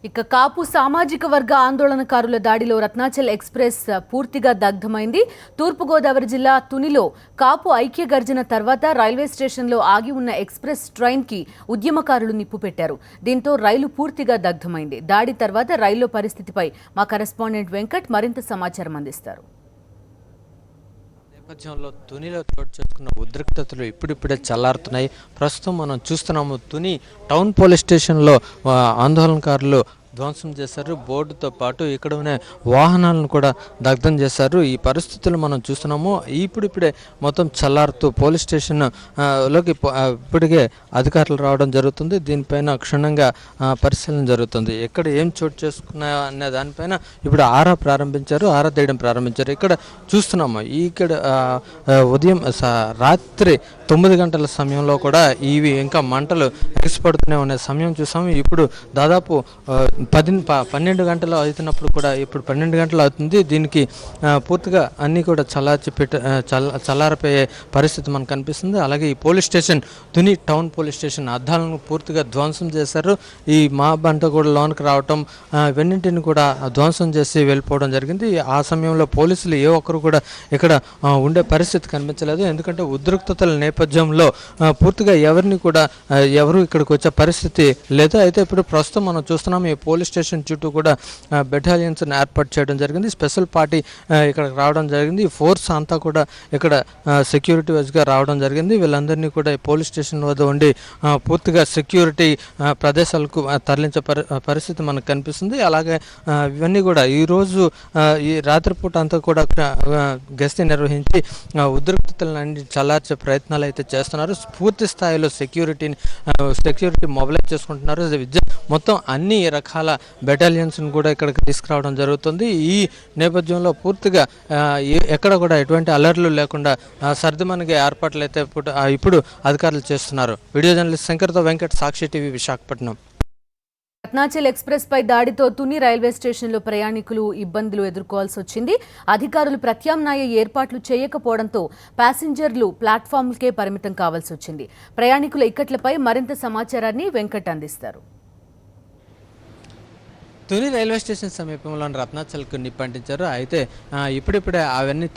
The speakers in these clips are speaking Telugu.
ఇక కాపు సామాజిక వర్గ ఆందోళనకారుల దాడిలో రత్నాచల్ ఎక్స్ప్రెస్ పూర్తిగా దగ్ధమైంది. తూర్పుగోదావరి జిల్లా తునిలో కాపు ఐక్య గర్జన తర్వాత రైల్వే స్టేషన్లో ఆగి ఉన్న ఎక్స్ప్రెస్ ట్రైన్కి ఉద్యమకారులు నిప్పు పెట్టారు. దీంతో రైలు పూర్తిగా దగ్ధమైంది. దాడి తర్వాత రైల్లో పరిస్థితిపై మా కరెస్పాండెంట్ వెంకట్ మరింత సమాచారం అందిస్తారు. నేపథ్యంలో తునిలో చోటు చేసుకున్న ఉద్రిక్తతలు ఇప్పుడిప్పుడే చల్లారుతున్నాయి. ప్రస్తుతం మనం చూస్తున్నాము తుని టౌన్ పోలీస్ స్టేషన్లో ఆందోళనకారులు ధ్వంసం చేశారు. బోర్డుతో పాటు ఇక్కడ ఉన్న వాహనాలను కూడా దగ్ధం చేశారు. ఈ పరిస్థితులు మనం చూస్తున్నాము. ఇప్పుడిప్పుడే మొత్తం చల్లారుతూ పోలీస్ స్టేషన్ లోకి ఇప్పటికే అధికారులు రావడం జరుగుతుంది. దీనిపైన క్షుణ్ణంగా పరిశీలన జరుగుతుంది. ఎక్కడ ఏం చోటు చేసుకున్నా అనే దానిపైన ఇప్పుడు ఆరా తీయడం ప్రారంభించారు. ఇక్కడ చూస్తున్నాము. ఇక్కడ ఉదయం రాత్రి 9 గంటల సమయంలో కూడా ఇవి ఇంకా మంటలు ఎగిసిపడుతూనే ఉన్న సమయం చూసాము. ఇప్పుడు దాదాపు 12 గంటలు అవుతున్నప్పుడు కూడా ఇప్పుడు 12 గంటలు అవుతుంది. దీనికి పూర్తిగా అన్నీ కూడా చల్లారిపోయే పరిస్థితి మనకు కనిపిస్తుంది. అలాగే ఈ police station Tuni town police station అద్దాలను పూర్తిగా ధ్వంసం చేశారు. ఈ మాబ్ అంతా కూడా లోనికి రావటం ఇవన్నింటిని కూడా ధ్వంసం చేసి వెళ్ళిపోవడం జరిగింది. ఆ సమయంలో పోలీసులు ఏ ఒక్కరు కూడా ఇక్కడ ఉండే పరిస్థితి కనిపించలేదు. ఎందుకంటే ఉద్రిక్తతల నేపథ్యంలో పూర్తిగా ఎవరు ఇక్కడికి వచ్చే పరిస్థితి లేదు. అయితే ఇప్పుడు ప్రస్తుతం మనం చూస్తున్నాం ఈ పోలీస్ స్టేషన్ చుట్టూ కూడా బెటాలియన్స్ ఏర్పాటు చేయడం జరిగింది. స్పెషల్ పార్టీ ఇక్కడికి రావడం జరిగింది. ఫోర్స్ అంతా కూడా ఇక్కడ సెక్యూరిటీ వైజ్గా రావడం జరిగింది. వీళ్ళందరినీ కూడా పోలీస్ స్టేషన్ వద్ద ఉండి పూర్తిగా సెక్యూరిటీ ప్రదేశాలకు తరలించే పరిస్థితి మనకు కనిపిస్తుంది. అలాగే ఇవన్నీ కూడా ఈరోజు ఈ రాత్రిపూట అంతా కూడా గస్తీ నిర్వహించి ఉద్రిక్తతలను చల్లార్చే ప్రయత్నాలు అయితే చేస్తున్నారు. పూర్తి స్థాయిలో సెక్యూరిటీ మొబిలైజ్ చేసుకుంటున్నారు. మొత్తం అన్ని రకాల బెటాలియన్స్ని కూడా ఇక్కడికి తీసుకురావడం జరుగుతుంది. ఈ నేపథ్యంలో పూర్తిగా ఎక్కడ కూడా ఎటువంటి అలర్ట్లు లేకుండా సర్దుమణిగే ఏర్పాట్లు అయితే ఇప్పుడు అధికారులు చేస్తున్నారు. వీడియో జర్నలిస్ట్ శంకర్తో వెంకట్, సాక్షి టీవీ, విశాఖపట్నం. రత్నాచల్ ఎక్స్ప్రెస్ పై దాడితో తుని రైల్వే స్టేషన్లో ప్రయాణికులు ఇబ్బందులు ఎదుర్కోవాల్సి వచ్చింది. అధికారులు ప్రత్యామ్నాయ ఏర్పాట్లు చేయకపోవడంతో ప్యాసింజర్లు ప్లాట్ఫామ్కే పరిమితం కావాల్సి వచ్చింది. ప్రయాణికుల ఇక్కట్లపై మరింత సమాచారాన్ని వెంకట్ అందిస్తారు. తుని రైల్వే స్టేషన్ సమీపంలోని రత్నాచల్కు నిప్పంటించారు. అయితే ఇప్పుడిప్పుడే అవన్నీ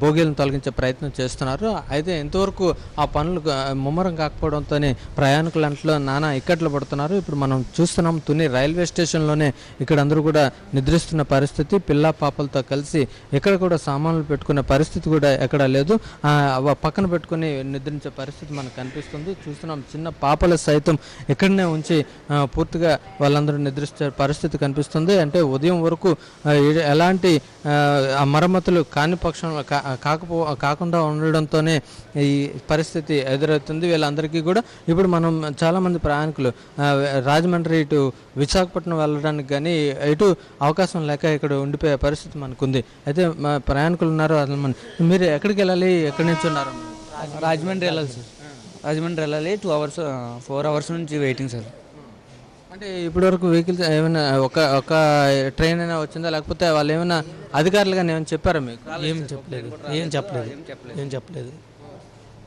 బోగీలను తొలగించే ప్రయత్నం చేస్తున్నారు. అయితే ఎంతవరకు ఆ పనులు ముమ్మరం కాకపోవడంతో ప్రయాణికులంట్లో నానా ఇక్కట్లు పడుతున్నారు. ఇప్పుడు మనం చూస్తున్నాం తుని రైల్వే స్టేషన్లోనే ఇక్కడ అందరూ కూడా నిద్రిస్తున్న పరిస్థితి. పిల్ల పాపలతో కలిసి ఇక్కడ కూడా సామాన్లు పెట్టుకునే పరిస్థితి కూడా ఎక్కడ లేదు. పక్కన పెట్టుకుని నిద్రించే పరిస్థితి మనకు కనిపిస్తుంది. చూస్తున్నాం చిన్న పాపలు సైతం ఇక్కడనే ఉంచి పూర్తిగా వాళ్ళందరూ నిద్రిస్తే పరిస్థితి కనిపిస్తుంది. అంటే ఉదయం వరకు ఎలాంటి మరమ్మతులు కాని పక్షంలో కాకుండా ఉండడంతోనే ఈ పరిస్థితి ఎదురవుతుంది వీళ్ళందరికీ కూడా. ఇప్పుడు మనం చాలామంది ప్రయాణికులు రాజమండ్రి ఇటు విశాఖపట్నం వెళ్ళడానికి కానీ ఇటు అవకాశం లేక ఇక్కడ ఉండిపోయే పరిస్థితి మనకుంది. అయితే మా ప్రయాణికులు ఉన్నారు. మీరు ఎక్కడికి వెళ్ళాలి, ఎక్కడి నుంచి ఉన్నారు? రాజమండ్రి వెళ్ళాలి సార్. రాజమండ్రి వెళ్ళాలి. 4 అవర్స్ నుంచి వెయిటింగ్ సార్. అంటే ఇప్పటి వరకు వెహికల్స్ ఏమైనా ఒక ట్రైన్ అయినా వచ్చిందా, లేకపోతే వాళ్ళు ఏమైనా అధికారులుగా ఏమైనా చెప్పారా మీకు? ఏం చెప్పలేదు.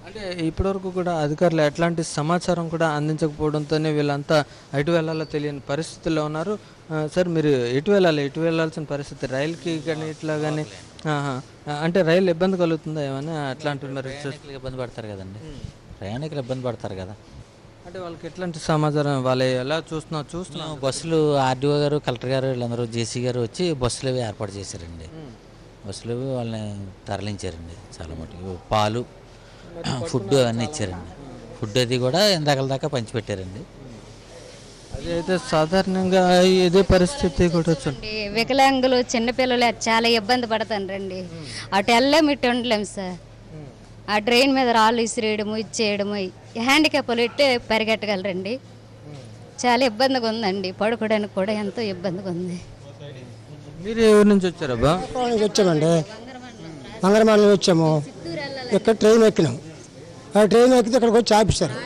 అంటే ఇప్పటివరకు కూడా అధికారులు ఎట్లాంటి సమాచారం కూడా అందించకపోవడంతోనే వీళ్ళంతా ఎటు వెళ్ళాలో తెలియని పరిస్థితుల్లో ఉన్నారు. సార్ మీరు ఎటు వెళ్ళాల్సిన పరిస్థితి రైలుకి కానీ ఇట్లా కానీ అంటే రైలు ఇబ్బంది కలుగుతుందా ఏమైనా అట్లా అంటున్నారు? ఇబ్బంది పడతారు కదండి, ప్రయాణికులు ఇబ్బంది పడతారు కదా. అంటే వాళ్ళకి ఎట్లాంటి సమాచారం వాళ్ళు ఎలా చూస్తున్నాం బస్సులు ఆర్డీఓ గారు, కలెక్టర్ గారు, వీళ్ళందరూ జేసీ గారు వచ్చి బస్సులు అవి ఏర్పాటు చేశారండి. బస్సులు అవి వాళ్ళని తరలించారండి. చాలా మటుకు పాలు, ఫుడ్ అవన్నీ ఇచ్చారండి. ఫుడ్ అది కూడా ఇందాకల దాకా పంచిపెట్టారండి. అది అయితే సాధారణంగా ఇదే పరిస్థితి కూడా వికలాంగులు, చిన్నపిల్లలు చాలా ఇబ్బంది పడతారండి. అటు వెళ్ళలేము, ఇటు ఉండలేము సార్. ఆ ట్రైన్ మీద రాళ్ళు ఇసిరేయడము, ఇచ్చేయడము, హ్యాండిక్యాప్లు ఇట్టే పరిగెట్టగలరండి. చాలా ఇబ్బందిగా ఉందండి. పడుకోవడానికి కూడా ఎంతో ఇబ్బందిగా ఉంది. మీరు ఎవరి నుంచి వచ్చారబ్బా? వచ్చామండి, మంగళమాల వచ్చాము. ఇక్కడ ట్రైన్ ఎక్కినాం. ఆ ట్రైన్ ఎక్కితే ఇక్కడికి వచ్చి ఆపిస్తారు.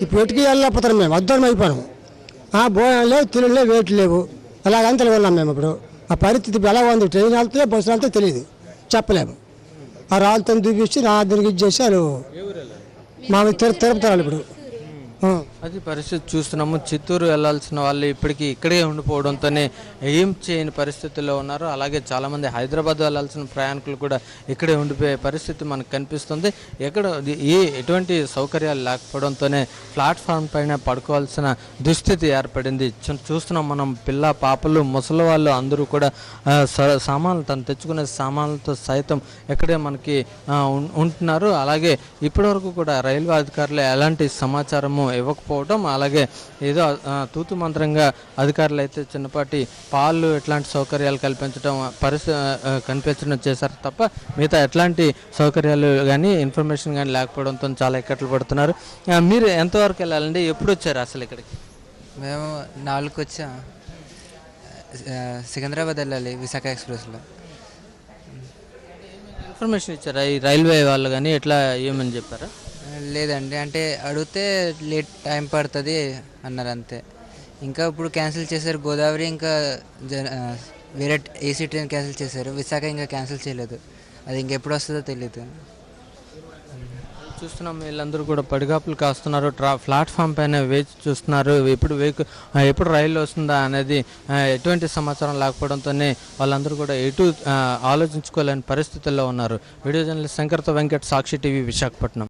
ఇప్పుడు ఎటుకి వెళ్ళకపోతారు. మేము అద్దరం అయిపోయాము. భోజనం లేవు, తినలే, వెయిట్ లేవు. అలాగంతలో ఉన్నాం మేము. ఇప్పుడు ఆ పరిస్థితి ఎలా ఉంది? ట్రైన్ వెళ్తే బస్సు వెళ్తే తెలియదు, చెప్పలేము. ఆ రాళ్ళతో చూపించి నా దగ్గరికి ఇచ్చేసి వాళ్ళు మా తిరుపతి వాళ్ళు ఇప్పుడు అది పరిస్థితి చూస్తున్నాము. చిత్తూరు వెళ్లాల్సిన వాళ్ళు ఇప్పటికీ ఇక్కడే ఉండిపోవడంతోనే ఏం చేయని పరిస్థితుల్లో ఉన్నారు. అలాగే చాలామంది హైదరాబాద్ వెళ్లాల్సిన ప్రయాణికులు కూడా ఇక్కడే ఉండిపోయే పరిస్థితి మనకు కనిపిస్తుంది. ఎటువంటి సౌకర్యాలు లేకపోవడంతోనే ప్లాట్ఫామ్ పైన పడుకోవాల్సిన దుస్థితి ఏర్పడింది. చూస్తున్నాం మనం, పిల్ల పాపలు ముసలి వాళ్ళు అందరూ కూడా సామాన్లు తను తెచ్చుకునే సామాన్లతో సైతం ఇక్కడే మనకి ఉంటున్నారు. అలాగే ఇప్పటివరకు కూడా రైల్వే అధికారులు ఎలాంటి సమాచారము ఇవ్వకపోవడం, అలాగే ఏదో తూతు మంత్రంగా అధికారులు అయితే చిన్నపాటి పాలు ఎట్లాంటి సౌకర్యాలు కనిపించడం చేశారు తప్ప మిగతా ఎట్లాంటి సౌకర్యాలు కానీ ఇన్ఫర్మేషన్ కానీ లేకపోవడంతో చాలా ఇక్కట్లు పడుతున్నారు. మీరు ఎంతవరకు వెళ్ళాలండి? ఎప్పుడు వచ్చారు అసలు ఇక్కడికి? మేము 4కి వచ్చాం. సికింద్రాబాద్ వెళ్ళాలి విశాఖ ఎక్స్ప్రెస్లో. ఇన్ఫర్మేషన్ ఇచ్చారా ఈ రైల్వే వాళ్ళు కానీ? ఎట్లా ఏమని చెప్పారా? లేదండి, అంటే అడిగితే లేట్ టైం పడుతుంది అన్నారు అంతే. ఇంకా ఇప్పుడు క్యాన్సిల్ చేశారు గోదావరి, ఇంకా వేరే ఏసీ ట్రైన్ క్యాన్సిల్ చేశారు. విశాఖ ఇంకా క్యాన్సిల్ చేయలేదు. అది ఇంకెప్పుడు వస్తుందో తెలియదు. చూస్తున్నాం వీళ్ళందరూ కూడా పడిగాపులు కాస్తున్నారు, ప్లాట్ఫామ్ పైన వేచి చూస్తున్నారు. ఎప్పుడు రైలు వస్తుందా అనేది ఎటువంటి సమాచారం లేకపోవడంతోనే వాళ్ళందరూ కూడా ఎటు ఆలోచించుకోలేని పరిస్థితుల్లో ఉన్నారు. వీడియో జర్నలిస్ట్ శంకర్తో వెంకట్, సాక్షి టీవీ, విశాఖపట్నం.